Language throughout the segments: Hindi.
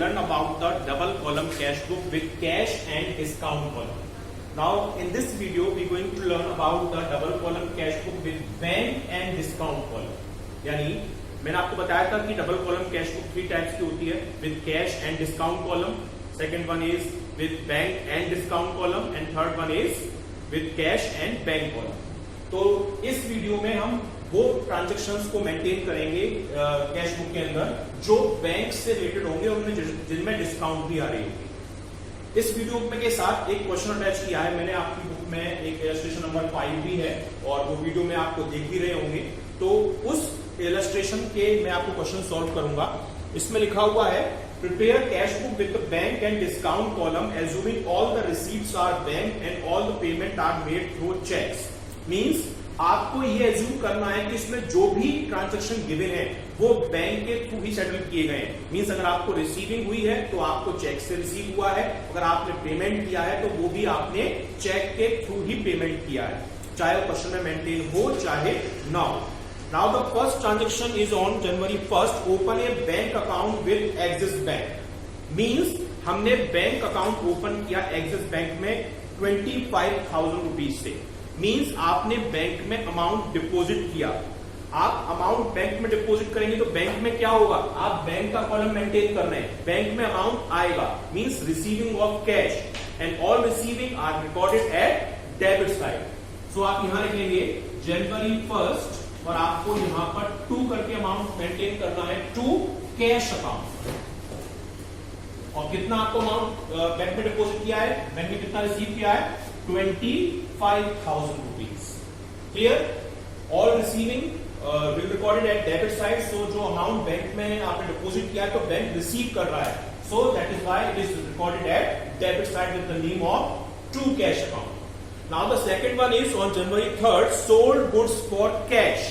learn about the double column cash book with cash and discount column. Now in this video we are going to learn about the double column cash book with bank and discount column. यानी मैंने आपको बताया था कि double column cash book 3 types की होती है, with cash and discount column, second one is with bank and discount column and third one is with cash and bank column. तो इस वीडियो में हम वो ट्रांजेक्शन्स को मेंटेन करेंगे कैश बुक के अंदर जो बैंक से रिलेटेड होंगे और जिनमें डिस्काउंट भी आ रही होगी. इस वीडियो में के साथ एक क्वेश्चन अटैच किया है मैंने आपकी बुक में, एक इलस्ट्रेशन नंबर 5 भी है और वो वीडियो में आपको देख भी रहे होंगे. तो उस इलस्ट्रेशन के मैं आपको क्वेश्चन सॉल्व करूंगा. इसमें लिखा हुआ है prepare cash book with the bank and discount column assuming all the receipts are bank and all the payment are made through cheques. Means आपको ये एज्यूम करना है कि इसमें जो भी ट्रांजैक्शन गिवन है वो बैंक के थ्रू ही सेटल किए गए हैं. मींस अगर आपको रिसीविंग हुई है तो आपको चेक से रिसीव हुआ है, अगर आपने पेमेंट किया है तो वो भी आपने चेक के थ्रू ही पेमेंट किया है, चाहे वो क्वेश्चन में मेंटेन हो चाहे ना हो. Now the first transaction is on January 1st. Open a bank account with Axis Bank. Means हमने बैंक अकाउंट ओपन किया एक्सिस बैंक में 25,000 रुपीज से. मींस आपने बैंक में अमाउंट डिपॉजिट किया. आप अमाउंट बैंक में डिपॉजिट करेंगे तो बैंक में क्या होगा, आप बैंक का कॉलम मेंटेन कर रहे हैं, बैंक में अमाउंट आएगा. Means receiving of cash and all receiving are recorded at debit side. So आप यहां लिखेंगे जनवरी 1st और आपको यहां पर 2 करके अमाउंट मेंटेन करना है टू कैश अकाउंट. और कितना आपको अमाउंट बैंक में डिपॉजिट किया है, बैंक में कितना रिसीव किया है, 25,000 rupees. Clear. All receiving will recorded at debit side. So जो अमाउंट बैंक में आपने डिपॉजिट किया है तो बैंक रिसीव कर रहा है, so that is why it is recorded at debit side with the name of to cash account. Now the second one is on January 3rd, sold goods for cash.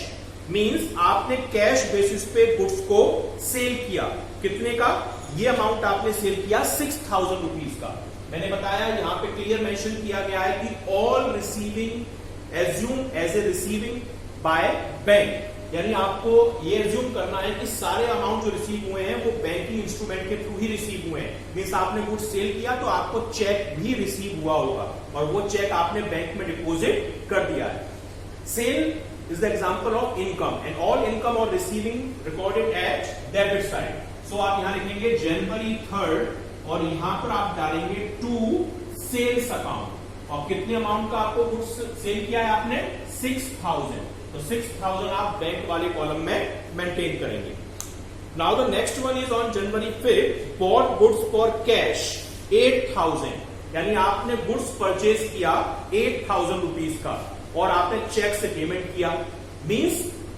Means आपने कैश बेसिस पे गुड्स को सेल किया. कितने का, ये अमाउंट आपने सेल किया 6,000 रुपीज का. मैंने बताया यहाँ पे क्लियर मेंशन किया गया है कि all receiving assume as a receiving by bank. यानी आपको ये एज्यूम करना है कि सारे अमाउंट जो रिसीव हुए हैं वो बैंकिंग इंस्ट्रूमेंट के थ्रू ही रिसीव हुए हैं. मींस आपने गुड्स सेल किया तो आपको चेक भी रिसीव हुआ होगा और वो चेक आपने बैंक में डिपॉजिट कर दिया है. Sale is the example of income and all income or receiving recorded at debit side. So आप यहां लिखेंगे जनवरी 3rd और यहां पर आप डालेंगे टू सेल्स अकाउंट. और कितने अमाउंट का आपको गुड्स सेल किया है आपने, 6,000. तो 6,000 आप बैंक वाले कॉलम में मेंटेन करेंगे. Now the next one is on January 5th, bought goods for cash 8,000. यानी आपने गुड्स परचेज किया 8,000 रुपीज का और आपने चेक से पेमेंट किया. Means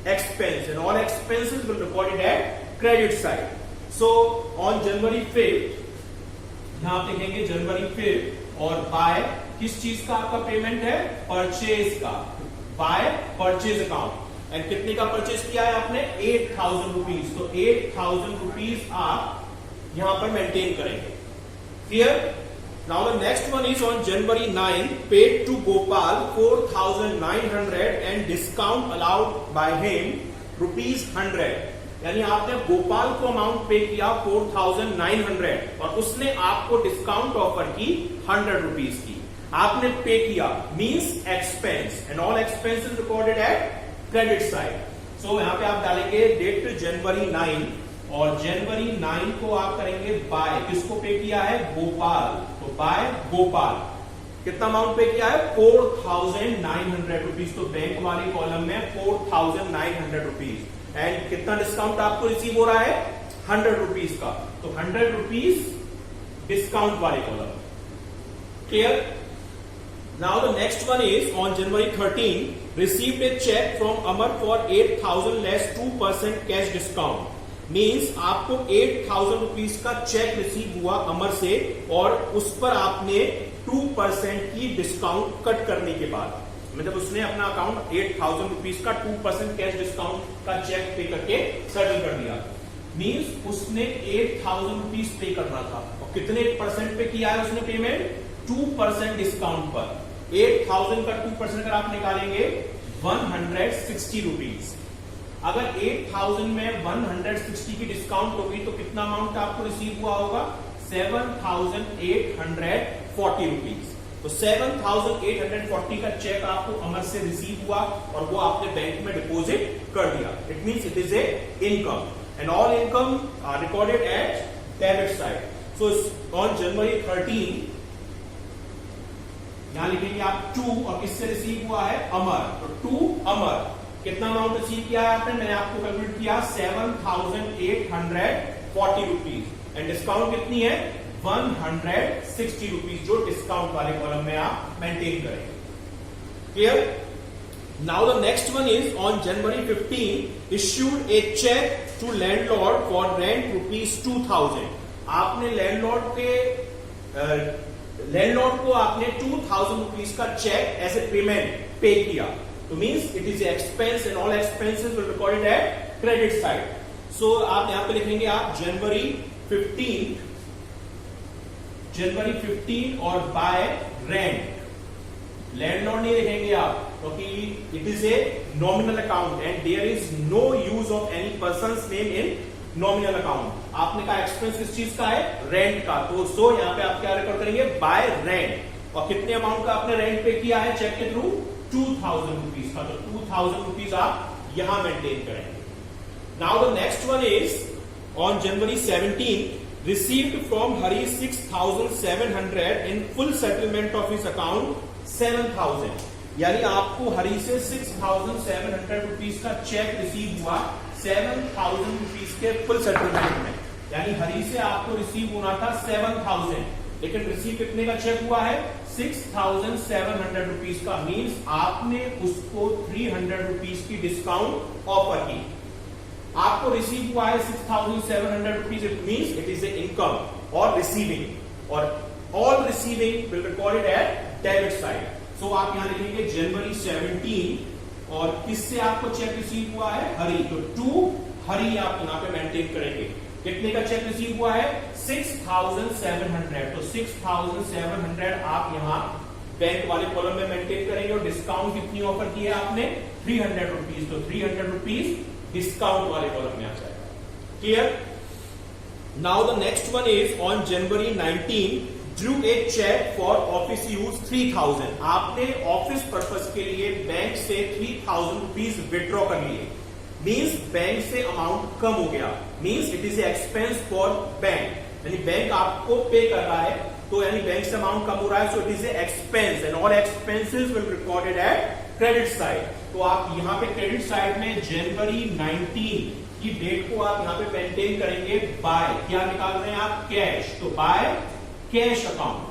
expense and all expenses will recorded at credit side. So on January 5th यहां आप लिखेंगे जनवरी 5th और बाय किस चीज का आपका पेमेंट है, परचेज का, बाय परचेज अकाउंट. एंड कितने का परचेज किया है आपने, 8,000 रुपीज. तो 8,000 रुपीज आप यहां पर मेंटेन करेंगे. Clear. Now the next one is on January 9th, paid to Gopal 4,900 and discount allowed by him ₹100. यानी आपने गोपाल को अमाउंट पे किया 4,900 और उसने आपको डिस्काउंट ऑफर की 100 रुपीज की. आपने पे किया means expense and all expenses recorded at credit side. So यहां पे आप डालेंगे डेट जनवरी 9 और जनवरी 9 को आप करेंगे बाय. किसको पे किया है, गोपाल. तो बाय गोपाल. कितना अमाउंट पे किया है, 4,900 रुपीज. तो बैंक वाले कॉलम में 4,900 रुपीज. एंड कितना डिस्काउंट आपको रिसीव हो रहा है, 100 रुपीज का. तो 100 रुपीज डिस्काउंट वाले column. Clear. Now the next one is on January 13, received a check from Amar for 8,000 less 2% cash discount. Means आपको 8,000 रुपीज का चेक रिसीव हुआ अमर से और उस पर आपने 2% की डिस्काउंट कट करने के बाद, मतलब उसने अपना अकाउंट 8,000 रुपीज का 2% कैश डिस्काउंट का चेक पे करके सेटल कर दिया. मीन्स उसने 8,000 रुपीज पे करना था और कितने परसेंट पे किया है उसने पेमेंट, 2% डिस्काउंट पर. 8,000 का 2% अगर आप निकालेंगे 160 रुपीज. अगर 8000 में 160 की डिस्काउंट होगी तो कितना अमाउंट आपको रिसीव हुआ होगा? 7840 रुपीज। तो 7840 का चेक आपको अमर से रिसीव हुआ और वो आपने बैंक में डिपॉजिट कर दिया। It means it is a income and all income are recorded at debit side. So on January 13 यहां लिखेंगे आप 2 और किससे रिसीव हुआ है? अमर। तो 2 अमर कितना अमाउंट रिसीव किया है आपने? मैंने आपको कैलकुलेट किया 7840 रुपीज एंड डिस्काउंट कितनी है? 160 रुपीज, जो डिस्काउंट वाले कॉलम में आप मेंटेन करेंगे। Clear? Now the next one is on January 15 issued a cheque to landlord for rent ₹2000। आपने लैंडलॉर्ड को आपने 2000 रुपीज का check as a payment pay किया। तो means it is expense and all expenses will recorded at credit side. So आप यहां पे लिखेंगे आप जनवरी 15 और बाय रेंट। लैंडलॉर्ड नहीं लिखेंगे आप क्योंकि it is a nominal account and there is no use of any person's name in nominal account. आपने कहा एक्सपेंस किस चीज का है? रेंट का। तो यहां पे आप क्या रिकॉर्ड करेंगे? Bye rent. और कितने अमाउंट का आपने रेंट पे किया है चेक के थ्रू? 2000 रुपीज का। तो 2000 रुपीज आप यहां मेंटेन करेंगे। Now the next one is on January 17 received from Hari 6700 in full settlement of his account 7000। यानी आपको हरी से 6700 रुपीज का चेक रिसीव हुआ 7000 रुपीज के फुल सेटलमेंट में। यानी हरी से आपको रिसीव होना था 7000, लेकिन रिसीव कितने का चेक हुआ है? 6700 रुपीज का। मीन्स आपने उसको 300 रुपीज की डिस्काउंट ऑफर की। आपको रिसीव हुआ है 6700 rupees. It means it is a income और रिसीविंग, और all receiving will recorded at debit side. So आप यहां लिखेंगे जनवरी 17 और किससे आपको चेक रिसीव हुआ है? हरी। तो 2 हरी आप यहां पे मेंटेन करेंगे। कितने का चेक रिसीव हुआ है? 6700। तो 6700 आप यहां बैंक वाले कॉलम में मेंटेन करेंगे और डिस्काउंट कितनी ऑफर की है आपने? 300 रुपीज। तो 300 रुपीज डिस्काउंट वाले कॉलम में आ जाएगा। Clear? Now the next one is on January 19 drew a cheque for office use 3000। आपने ऑफिस पर्पस के लिए बैंक से 3000 रुपीज विड्रॉ कर लिए। मीन्स बैंक से अमाउंट कम हो गया। Means it is expense for bank, यानी बैंक आपको पे कर रहा है, तो यानी बैंक से अमाउंट कम हो रहा है। So it is A expense and all expenses will recorded at credit side. तो आप यहां पे क्रेडिट साइड में जनवरी 19 की डेट को आप यहां पे मेंटेन करेंगे बाय, क्या निकाल रहे हैं आप? कैश। तो बाय कैश अकाउंट।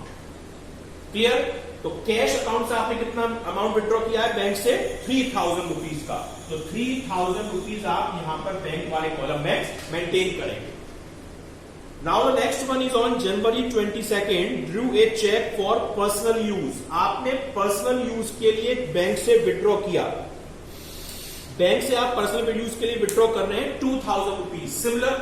क्लियर? तो कैश अकाउंट से आपने कितना अमाउंट विड्रॉ किया है बैंक से? 3000 रुपीज का। तो 3000 रुपीज आप यहां पर बैंक वाले कॉलम में मेंटेन करेंगे। Now the next one is on January 22 drew a cheque for personal use. आपने पर्सनल यूज के लिए बैंक से विड्रॉ किया। बैंक से आप पर्सनल यूज के लिए विड्रॉ कर रहे हैं 2000 रुपीज। सिमिलर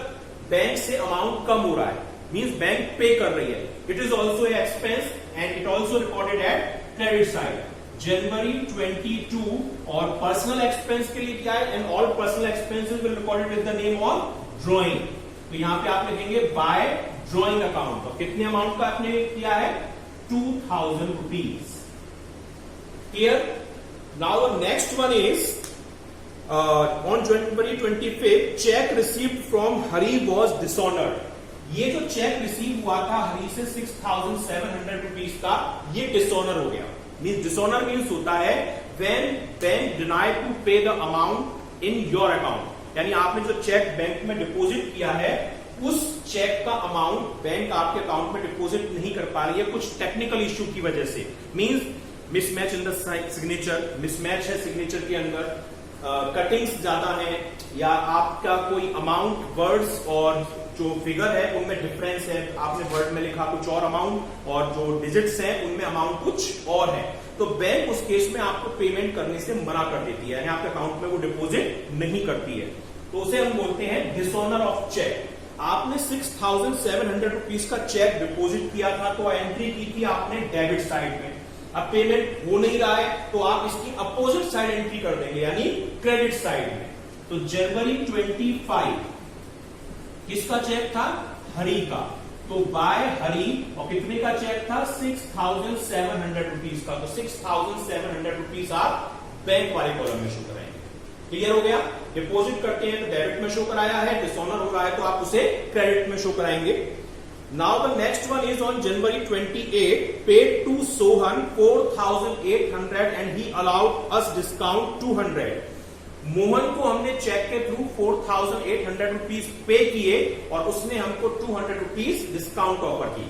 बैंक से अमाउंट कम हो रहा है, मींस बैंक पे कर रही है। It is also a expense and it also recorded at credit side. जनवरी 22 और पर्सनल एक्सपेंस के लिए क्या है? And all personal expenses will recorded with the name of drawing. तो यहां पे आप लिखेंगे बाय ड्रॉइंग अकाउंट। तो कितने अमाउंट का आपने किया है? 2000 rupees. Clear? Now the next one is on January 25 check received from Hari was dishonoured. ये जो चेक रिसीव हुआ था हरी से 6700 रुपीज का, ये डिसऑनर हो गया। मींस डिसऑनर मींस होता है व्हेन बैंक डिनाई टू पे the amount in your account. यानी आपने जो चेक बैंक में डिपॉजिट किया है, उस चेक का अमाउंट बैंक आपके अकाउंट में डिपॉजिट नहीं कर पा रही है कुछ टेक्निकल इश्यू की वजह से। Means mismatch in the signature, mismatch है सिग्नेचर के अंदर, कटिंग्स ज्यादा है, या आपका कोई अमाउंट वर्ड्स और जो फिगर है उनमें डिफरेंस है। आपने वर्ड में लिखा कुछ और अमाउंट और जो डिजिट्स हैं उनमें अमाउंट कुछ और है। तो बैंक उस केस में आपको पेमेंट करने से मना कर देती है, यानी आपके अकाउंट में वो डिपॉजिट नहीं करती है। तो उसे हम बोलते हैं डिसऑनर ऑफ चेक। आपने 6700 रुपीज का चेक डिपॉजिट किया था, तो एंट्री की थी आपने डेबिट साइड में। अब पेमेंट हो नहीं रहा है तो आप इसकी अपोजिट साइड एंट्री कर देंगे, यानी क्रेडिट साइड में। तो जनवरी 25 किसका चेक था? हरि का। तो बाय हरि, और कितने का चेक था? 6,700 रुपीज का। तो 6,700 रुपीज आप बैंक वाले कॉलम में शो कराएंगे। क्लियर हो गया? डिपॉजिट करते हैं तो डेबिट में शो कराया है, डिसऑनर हो रहा है तो आप उसे क्रेडिट में शो कराएंगे। Now the next one is on January 28, paid to Sohan 4,800 and he allowed us discount 200. Mohan को हमने चेक के थ्रू 4,800 रुपीज पे किए और उसने हमको 200 रुपीज डिस्काउंट ऑफर की।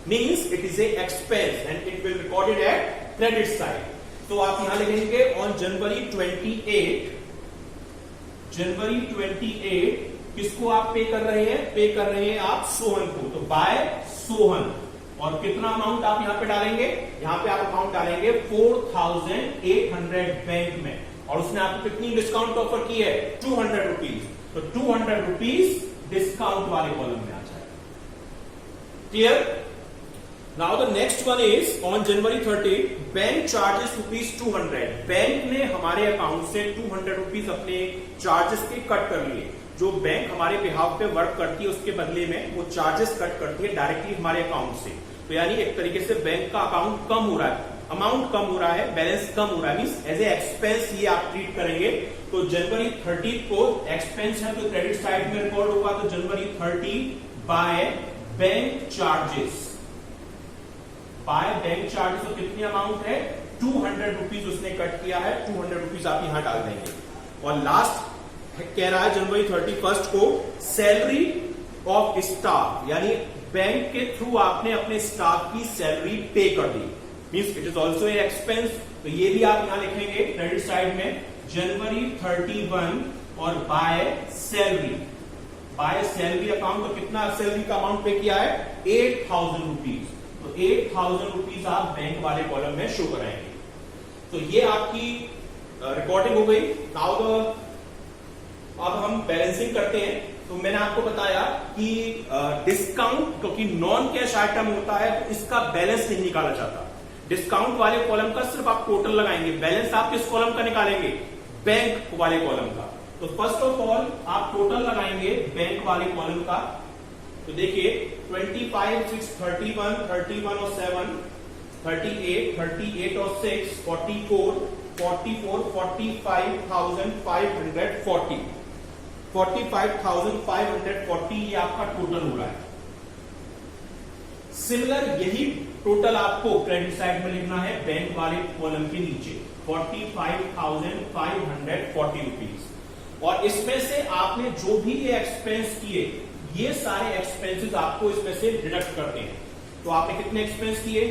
Means it is A expense and it will recorded at credit side. तो आप यहां लिखेंगे ऑन जनवरी 28 किसको आप पे कर रहे हैं? पे कर रहे हैं आप सोहन को। तो बाय सोहन, और कितना अमाउंट आप यहां पे डालेंगे? यहां पे आप अमाउंट डालेंगे 4,800 बैंक में, और उसने आपको कितनी डिस्काउंट ऑफर की है? 200 रुपीज। तो 200 रुपीज डिस्काउंट वाले कॉलम में आ जाएगा। Clear? Now the next one is on January 30, bank charges rupees 200। Bank ने हमारे अकाउंट से 200 रुपीज अपने चार्जेस के कट कर लिए। जो बैंक हमारे बिहाफ पे वर्क करती है उसके बदले में वो चार्जेस कट करती है डायरेक्टली हमारे अकाउंट से। तो यानी एक तरीके से बैंक का अकाउंट कम हो रहा है, अमाउंट कम हो रहा है, बैलेंस कम हो रहा है। मींस एज ए एक्सपेंस ये आप ट्रीट करेंगे। तो जनवरी 30 को एक्सपेंस है तो क्रेडिट साइड में रिकॉर्ड होगा। तो जनवरी 30 by bank charges, by bank charges. तो कितनी अमाउंट है? 200 रुपीज उसने कट किया है। 200 रुपीज आप यहां डाल देंगे। और लास्ट कह रहा है जनवरी 31 को सैलरी ऑफ स्टाफ, यानी बैंक के थ्रू आपने अपने स्टाफ की सैलरी पे कर दी। Means it is also a expense. तो ये भी आप यहां लिखेंगे क्रेडिट साइड में जनवरी 31 और by salary. By salary account, तो कितना सैलरी का अमाउंट पे किया है? 8,000 रुपीज। तो 8,000 रुपीज आप बैंक वाले कॉलम में शो कराएंगे। तो ये आपकी रिकॉर्डिंग हो गई। नाउ अब हम बैलेंसिंग करते हैं। तो मैंने आपको बताया कि डिस्काउंट क्योंकि नॉन कैश आइटम होता है तो इसका बैलेंस नहीं निकाला जाता। डिस्काउंट वाले कॉलम का सिर्फ आप टोटल लगाएंगे। बैलेंस आप किस कॉलम का निकालेंगे? बैंक वाले कॉलम का। तो फर्स्ट ऑफ ऑल आप टोटल लगाएंगे बैंक वाले कॉलम का। तो देखिए 25, 6, 31, 31 और 7, 38, 38 और 6, 44, 44, 45,540, 45,540 ये आपका टोटल हो रहा है। सिमिलर यही टोटल आपको क्रेडिट साइड में लिखना है बैंक वाले कॉलम के नीचे 45,540 रुपीज। और इसमें से आपने जो भी ये एक्सपेंस किए, ये सारे एक्सपेंसेस आपको इसमें से डिडक्ट करते हैं। तो आपने कितने एक्सपेंस किए?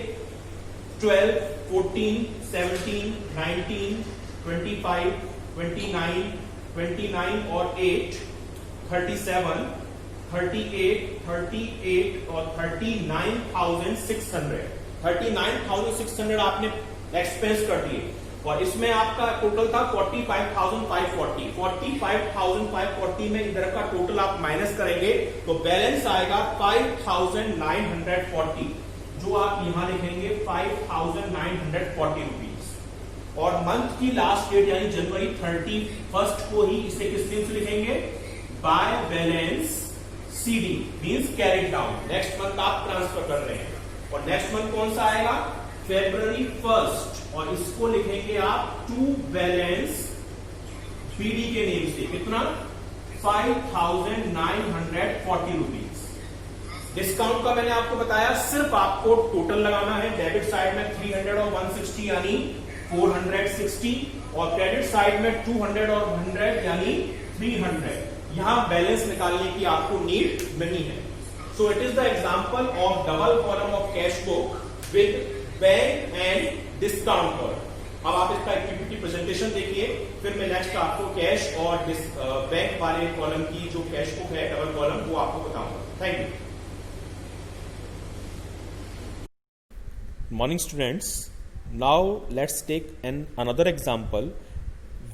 12, 14, 17, 19, 25, 29, 29 और 8, 37, 38, 38 और 39,600, 39,600 आपने एक्सपेंस कर दिए। और इसमें आपका टोटल था 45,540। 45,540 में इधर का टोटल आप माइनस करेंगे तो बैलेंस आएगा 5,940, जो आप यहां लिखेंगे 5,940 रुपीज। और मंथ की लास्ट डेट यानी जनवरी 31 को ही इसे किस दिन से लिखेंगे? By balance CD, means carried down. Next month आप ट्रांसफर कर रहे हैं और नेक्स्ट मंथ कौन सा आएगा? February 1, और इसको लिखेंगे आप टू बैलेंस बीडी के नेम से। कितना? 5,940 रुपीज। डिस्काउंट का मैंने आपको बताया, सिर्फ आपको टोटल लगाना है। डेबिट साइड में 300 और 160 यानी 460, और क्रेडिट साइड में 200 और 100 यानी 300। यहां बैलेंस निकालने की आपको नीड नहीं है। So it is the example of double column of cash book with bank and discount column. अब आप इसका एक्टिविटी प्रेजेंटेशन देखिए, फिर मैं नेक्स्ट आपको कैश और बैंक वाले कॉलम की जो कैश बुक है डबल कॉलम, वो आपको बताऊंगा। Thank you. Morning students, now let's take another example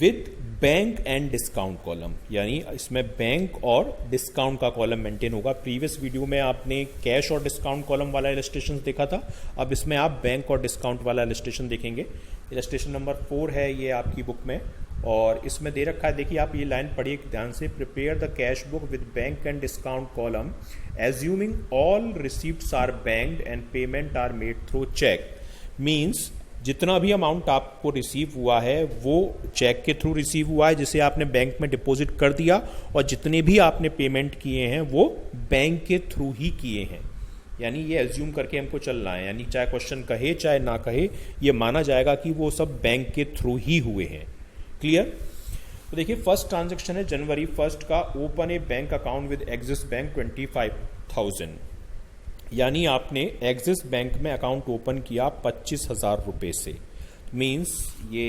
with bank and discount column. यानी इसमें बैंक और डिस्काउंट का कॉलम मेंटेन होगा। प्रीवियस वीडियो में आपने कैश और डिस्काउंट कॉलम वाला इलस्ट्रेशन देखा था, अब इसमें आप बैंक और डिस्काउंट वाला इलस्ट्रेशन देखेंगे। इलस्ट्रेशन नंबर 4 है ये आपकी बुक में, और इसमें दे रखा है, देखिए आप ये लाइन पढ़िए ध्यान से, prepare the cash book with bank and discount column assuming all receipts are banked and payment are made through cheque. Means जितना भी अमाउंट आपको रिसीव हुआ है वो चेक के थ्रू रिसीव हुआ है जिसे आपने बैंक में डिपॉजिट कर दिया, और जितने भी आपने पेमेंट किए हैं वो बैंक के थ्रू ही किए हैं। यानी ये एज्यूम करके हमको चलना है, यानी चाहे क्वेश्चन कहे चाहे ना कहे ये माना जाएगा कि वो सब बैंक के थ्रू ही हुए हैं। क्लियर? तो देखिए फर्स्ट ट्रांजेक्शन है जनवरी 1 का, open a bank account with axis bank 25,000। यानी आपने एक्सिस बैंक में अकाउंट ओपन किया 25,000 रुपये से। मीन्स ये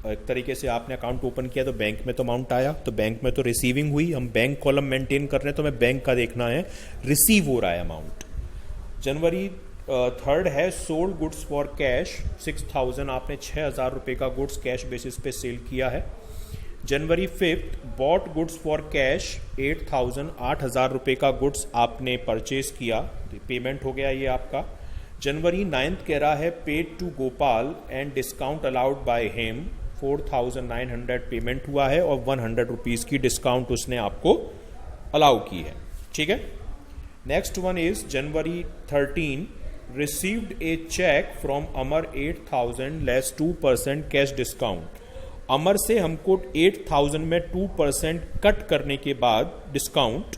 एक तरीके से आपने अकाउंट ओपन किया तो बैंक में तो अमाउंट आया, तो बैंक में तो रिसीविंग हुई। हम बैंक कॉलम मेंटेन कर रहे हैं तो हमें बैंक का देखना है, रिसीव हो रहा है अमाउंट। जनवरी 3 है सोल्ड गुड्स फॉर कैश 6,000, आपने 6,000 रुपये का गुड्स कैश बेसिस पे सेल किया है। जनवरी 5 बॉट गुड्स फॉर कैश 8,000, 8,000 रुपये का गुड्स आपने परचेज किया, पेमेंट हो गया ये आपका। जनवरी 9 कह रहा है paid to Gopal and discount allowed by him 4,900 payment हुआ है और 100 रुपीज़ की डिस्काउंट उसने आपको अलाउ की है। ठीक है। Next one is January 13 received a cheque from Amar 8,000 less 2% cash discount. Amar से हमको 8,000 में 2% कट करने के बाद डिस्काउंट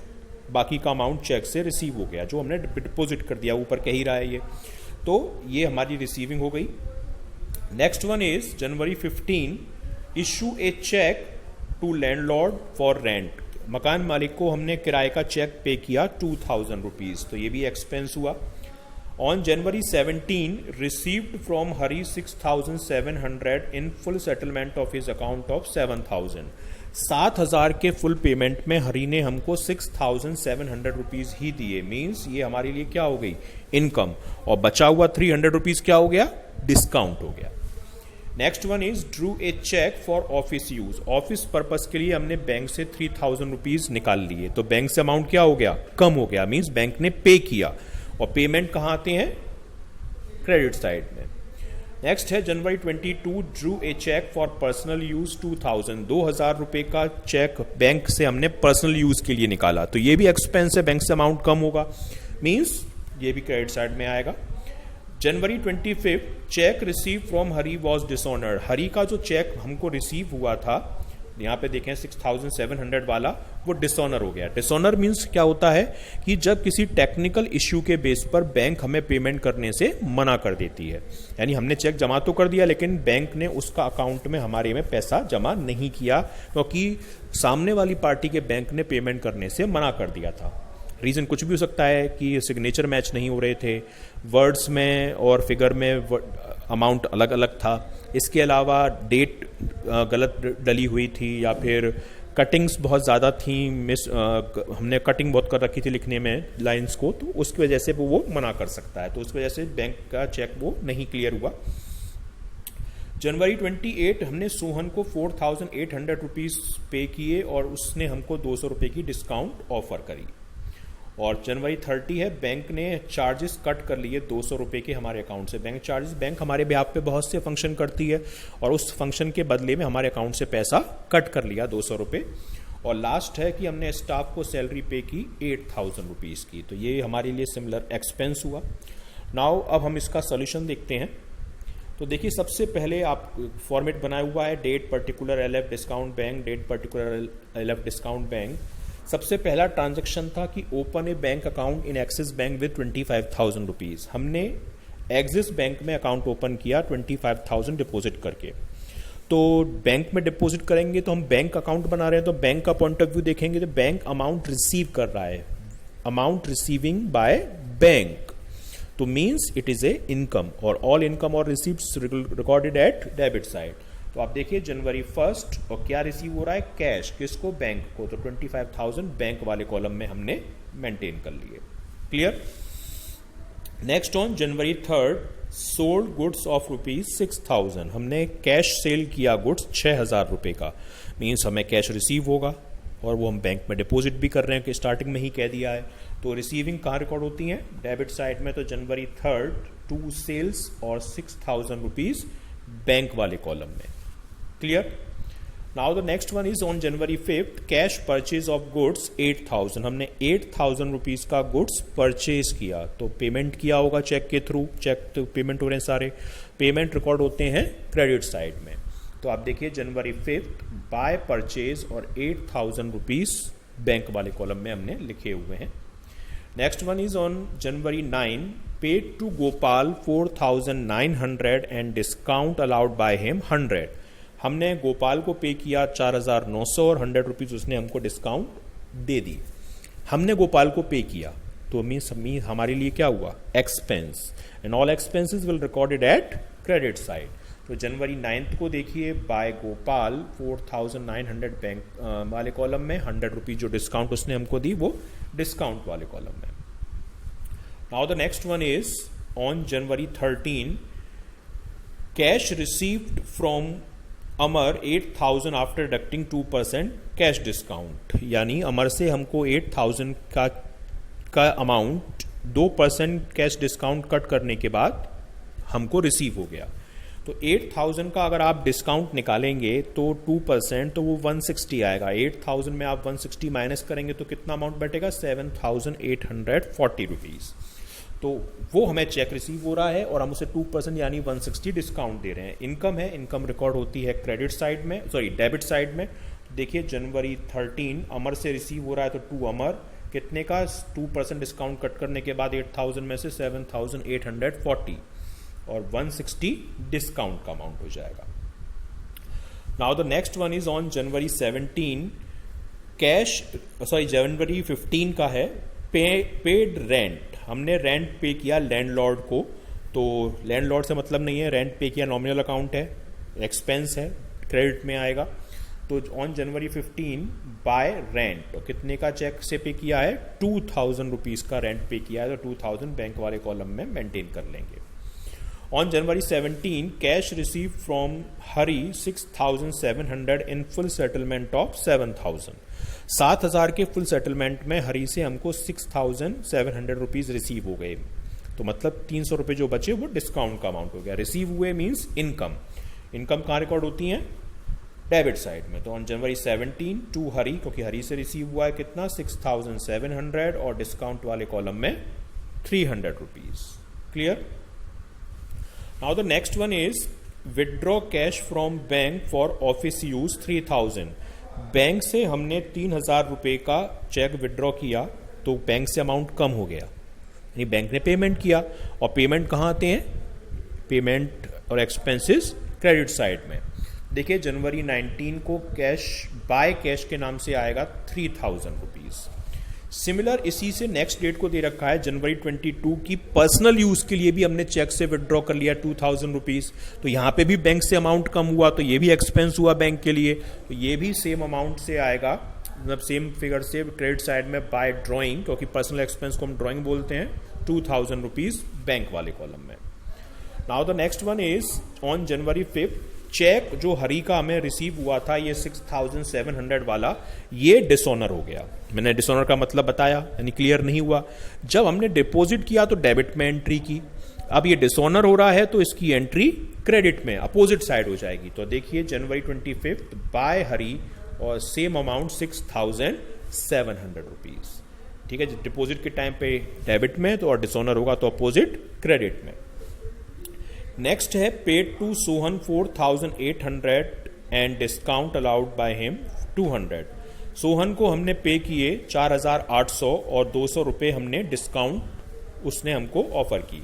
बाकी का अमाउंट चेक से रिसीव हो गया, जो हमने डिपॉजिट कर दिया, ऊपर कह ही रहा है ये। तो ये हमारी रिसीविंग हो गई। Next one is January 15 issue a cheque to landlord for rent. मकान मालिक को हमने किराए का चेक पे किया 2,000 रुपीज, तो ये भी एक्सपेंस हुआ। On January 17 received from Hari 6,700 in full settlement of his account of 7,000। 7,000 के फुल पेमेंट में हरी ने हमको 6,700 रुपीज ही दिए। मीन्स ये हमारे लिए क्या हो गई, इनकम, और बचा हुआ 300 रुपीज क्या हो गया, डिस्काउंट हो गया। Next one is drew a cheque for office use. Office purpose के लिए हमने बैंक से 3,000 रुपीज निकाल लिए, तो बैंक से अमाउंट क्या हो गया, कम हो गया। मीन्स बैंक ने पे किया, और पेमेंट कहाँ आते हैं, क्रेडिट साइड में। नेक्स्ट है January 22 drew a cheque for personal use 2,000। 2,000 रुपए का चेक बैंक से हमने पर्सनल यूज के लिए निकाला, तो ये भी एक्सपेंस है, बैंक से अमाउंट कम होगा, मीन्स ये भी क्रेडिट साइड में आएगा। January 25 cheque receive from Hari was dishonoured. Hari का जो चेक हमको रिसीव हुआ था, यहाँ पे देखें 6,700 वाला, वो डिसऑनर हो गया। डिसऑनर मीन्स क्या होता है कि जब किसी टेक्निकल इश्यू के बेस पर बैंक हमें पेमेंट करने से मना कर देती है। यानी हमने चेक जमा तो कर दिया लेकिन बैंक ने उसका अकाउंट में हमारे में पैसा जमा नहीं किया, क्योंकि सामने वाली पार्टी के बैंक ने पेमेंट करने से मना कर दिया था। रीज़न कुछ भी हो सकता है कि सिग्नेचर मैच नहीं हो रहे थे, वर्ड्स में और फिगर में अमाउंट अलग अलग था, इसके अलावा डेट गलत डली हुई थी, या फिर कटिंग्स बहुत ज़्यादा थी, हमने कटिंग बहुत कर रखी थी लिखने में लाइंस को, तो उसकी वजह से वो मना कर सकता है। तो उसकी वजह से बैंक का चेक वो नहीं क्लियर हुआ। जनवरी 28 हमने सोहन को 4,800 रुपीज़ पे किए और उसने हमको 200 रुपये की डिस्काउंट ऑफर करी। और जनवरी 30 है बैंक ने चार्जेस कट कर लिए 200 रुपये के हमारे अकाउंट से। बैंक चार्जेस, बैंक हमारे बिहाफ पे बहुत से फंक्शन करती है और उस फंक्शन के बदले में हमारे अकाउंट से पैसा कट कर लिया 200 रुपये। और लास्ट है कि हमने स्टाफ को सैलरी पे की 8,000 रुपीज़ की, तो ये हमारे लिए सिमिलर एक्सपेंस हुआ। नाउ अब हम इसका सोल्यूशन देखते हैं। तो देखिए सबसे पहले आप फॉर्मेट बनाया हुआ है date particular LF discount bank, date particular LF discount bank. सबसे पहला ट्रांजैक्शन था कि open a bank account in Axis bank with 25,000 rupees. हमने एक्सिस बैंक में अकाउंट ओपन किया 25,000 डिपॉजिट करके। तो बैंक में डिपॉजिट करेंगे तो हम बैंक अकाउंट बना रहे हैं, तो बैंक का पॉइंट ऑफ व्यू देखेंगे तो बैंक अमाउंट रिसीव कर रहा है, अमाउंट रिसीविंग बाय बैंक, तो means it is a income, और ऑल इनकम और receives recorded at debit side. तो आप देखिए जनवरी 1 और क्या रिसीव हो रहा है, कैश, किसको, बैंक को, तो 25,000 बैंक वाले कॉलम में हमने मेंटेन कर लिए। Clear? Next on January 3 sold goods of ₹6,000। हमने कैश सेल किया गुड्स 6,000 रुपये का, मीन्स हमें कैश रिसीव होगा और वो हम बैंक में डिपॉजिट भी कर रहे हैं कि स्टार्टिंग में ही कह दिया है। तो रिसीविंग कहाँ रिकॉर्ड होती हैं, डेबिट साइड में। तो जनवरी 3 2 सेल्स और 6,000 रुपीज़ बैंक वाले कॉलम में। Clear? Now the next one is on January 5th cash purchase of goods 8,000। हमने 8,000 रुपीज का गुड्स परचेज किया, तो पेमेंट किया होगा चेक के थ्रू, चेक तो पेमेंट हो रहे हैं सारे, पेमेंट रिकॉर्ड होते हैं क्रेडिट साइड में। तो आप देखिए जनवरी 5th बाय परचेज और 8,000 रुपीज बैंक वाले कॉलम में हमने लिखे हुए हैं। Next one is on January 9 paid to Gopal 4,900 and discount allowed by him 100। हमने गोपाल को पे किया 4,900 और 100 रुपीज उसने हमको डिस्काउंट दे दी। हमने गोपाल को पे किया तो मीन्स हमारे लिए क्या हुआ, expense, and all expenses will recorded at credit side. तो जनवरी 9 को देखिए बाय गोपाल 4,900 बैंक वाले कॉलम में, 100 रुपीज जो डिस्काउंट उसने हमको दी वो डिस्काउंट वाले कॉलम में। Now the next one is on January 13 cash received from Amar 8,000 after deducting 2% cash discount, यानी अमर से हमको 8,000 का अमाउंट 2% कैश डिस्काउंट कट करने के बाद हमको रिसीव हो गया। तो 8,000 का अगर आप डिस्काउंट निकालेंगे तो 2% तो वो 160 आएगा। 8,000 में आप 160 माइनस करेंगे तो कितना अमाउंट बैठेगा, 7,840 रुपीज। तो वो हमें चेक रिसीव हो रहा है और हम उसे 2% यानी 160 डिस्काउंट दे रहे हैं। इनकम है, इनकम रिकॉर्ड होती है क्रेडिट साइड में, सॉरी डेबिट साइड में। देखिए जनवरी 13 अमर से रिसीव हो रहा है तो टू अमर कितने का, 2% डिस्काउंट कट करने के बाद 8,000 में से 7,840 और 160 डिस्काउंट का अमाउंट हो जाएगा। Now the next one is on January 17 cash, sorry January 15 का है पेड रेंट। हमने रेंट पे किया लैंडलॉर्ड को, तो लैंडलॉर्ड से मतलब नहीं है, रेंट पे किया नॉमिनल अकाउंट है, एक्सपेंस है, क्रेडिट में आएगा। तो ऑन जनवरी 15 बाय रेंट, तो कितने का चेक से पे किया है, 2,000 रुपीज का रेंट पे किया है, तो 2,000 बैंक वाले कॉलम में मेंटेन कर लेंगे। On January 17 cash receive from Hari 6,700 in full settlement of 7,000। 7,000 के फुल सेटलमेंट में हरी से हमको 6,700 रुपीज रिसीव हो गए, तो मतलब 300 रुपये जो बचे वो डिस्काउंट का अमाउंट हो गया। रिसीव हुए मीन्स इनकम, इनकम कहाँ रिकॉर्ड होती है, डेबिट साइड में। तो ऑन जनवरी 17 टू हरी, क्योंकि हरी से रिसीव हुआ है कितना, 6,700 और डिस्काउंट वाले कॉलम में 300 rupees. Clear. Now the next one is withdraw cash from bank for office use 3,000। Bank से हमने 3,000 रुपए का चेक विदड्रॉ किया तो बैंक से अमाउंट कम हो गया, यानी बैंक ने पेमेंट किया। और पेमेंट कहाँ आते हैं, पेमेंट और एक्सपेंसेस क्रेडिट साइड में। देखिए जनवरी 19 को कैश बाय कैश के नाम से आएगा 3,000 रुपीज। सिमिलर इसी से नेक्स्ट डेट को दे रखा है जनवरी 22 की पर्सनल यूज के लिए भी हमने चेक से विदड्रॉ कर लिया 2,000 रुपीज। तो यहां पे भी बैंक से अमाउंट कम हुआ तो ये भी एक्सपेंस हुआ बैंक के लिए, तो ये भी सेम अमाउंट से आएगा, मतलब सेम फिगर से क्रेडिट साइड में बाय ड्रॉइंग, क्योंकि पर्सनल एक्सपेंस को हम ड्रॉइंग बोलते हैं, 2,000 रुपीज बैंक वाले कॉलम में। Now the next one is on January 5 cheque जो हरी का हमें रिसीव हुआ था ये 6,700 वाला, ये डिसऑनर हो गया। मैंने डिसऑनर का मतलब बताया, यानी क्लियर नहीं हुआ। जब हमने डिपॉजिट किया तो डेबिट में एंट्री की, अब ये डिसऑनर हो रहा है तो इसकी एंट्री क्रेडिट में अपोजिट साइड हो जाएगी। तो देखिए जनवरी 25 बाय हरी और सेम अमाउंट 6,700 रुपीज। ठीक है, डिपॉजिट के टाइम पे डेबिट में तो और डिसऑनर होगा तो अपोजिट क्रेडिट में। नेक्स्ट है paid to Sohan 4,800 and discount allowed by him 200। Sohan को हमने पे किए 4,800 और 200 रुपये हमने डिस्काउंट उसने हमको ऑफर की।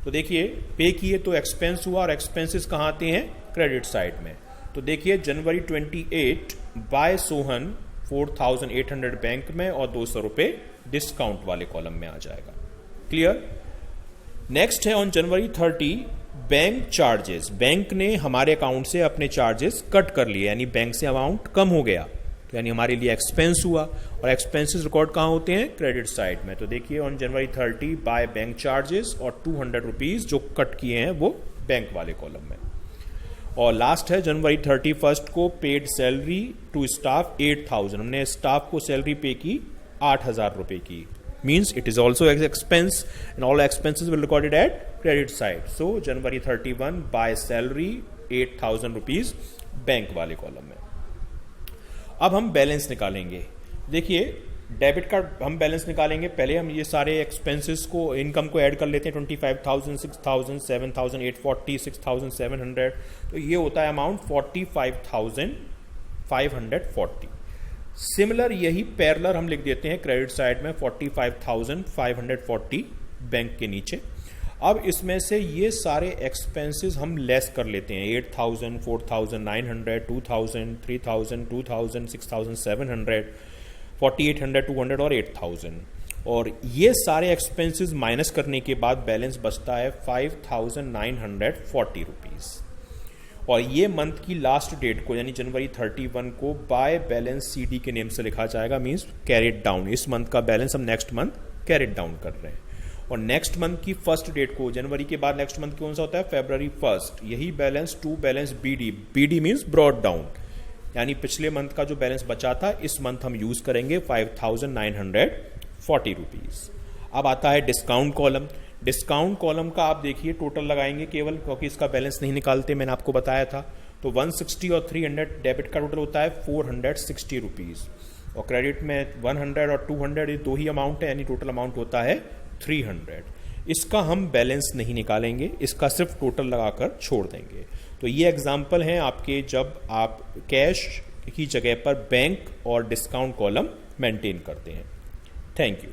तो देखिए पे किए तो एक्सपेंस हुआ और एक्सपेंसेस कहाँ आते हैं, क्रेडिट साइड में। तो देखिए जनवरी 28 बाय सोहन 4,800 बैंक में और 200 रुपये डिस्काउंट वाले कॉलम में आ जाएगा। क्लियर। नेक्स्ट है on January 30 bank charges. Bank ने हमारे अकाउंट से अपने चार्जेस कट कर लिए, यानी बैंक से अमाउंट कम हो गया, तो यानी हमारे लिए एक्सपेंस हुआ। और एक्सपेंसेस रिकॉर्ड कहाँ होते हैं, क्रेडिट साइड में। तो देखिए on January 30 by bank charges और 200 रुपीज जो कट किए हैं वो बैंक वाले कॉलम में। और लास्ट है जनवरी 31 को पेड सैलरी टू स्टाफ 8,000। हमने स्टाफ को सैलरी पे की 8,000 रुपए की, means it is also an expense and all expenses will recorded at credit side. So January 31 by salary 8,000 rupees bank वाले कॉलम में। अब हम बैलेंस निकालेंगे। देखिए डेबिट कार्ड हम बैलेंस निकालेंगे, पहले हम ये सारे एक्सपेंसेस को, इनकम को ऐड कर लेते हैं। 25,000, 6,000, 7,000, 840, 6,700, तो ये होता है अमाउंट 45,540। सिमिलर यही पैरेलल हम लिख देते हैं क्रेडिट साइड में 45,540 बैंक के नीचे। अब इसमें से ये सारे एक्सपेंसेस हम लेस कर लेते हैं, 8,000, 4,900, 2,000, 3,000, 2,000, 6,700, 4,800, 200 और 8,000, और ये सारे एक्सपेंसेस माइनस करने के बाद बैलेंस बचता है 5,940 रुपीज़। और ये मंथ की लास्ट डेट को यानी जनवरी 31 को बाय बैलेंस सीडी के नेम से लिखा जाएगा, मींस कैरिड डाउन। इस मंथ का बैलेंस हम नेक्स्ट मंथ कैरिड डाउन कर रहे हैं। और नेक्स्ट मंथ की फर्स्ट डेट को, जनवरी के बाद नेक्स्ट मंथ कौन सा होता है, February 1, यही balance to balance BD, BD means brought down, यानी पिछले मंथ का जो बैलेंस बचा था इस मंथ हम यूज करेंगे 5,940 रुपीज। अब आता है डिस्काउंट कॉलम। डिस्काउंट कॉलम का आप देखिए टोटल लगाएंगे केवल, क्योंकि इसका बैलेंस नहीं निकालते, मैंने आपको बताया था। तो 160 और 300 डेबिट का टोटल होता है 460 रुपीज, और क्रेडिट में 100 और 200 ये दो ही अमाउंट है, यानी टोटल अमाउंट होता है 300। इसका हम बैलेंस नहीं निकालेंगे, इसका सिर्फ टोटल लगाकर छोड़ देंगे। तो ये एग्जाम्पल हैं आपके जब आप कैश की जगह पर बैंक और डिस्काउंट कॉलम मेंटेन करते हैं। Thank you.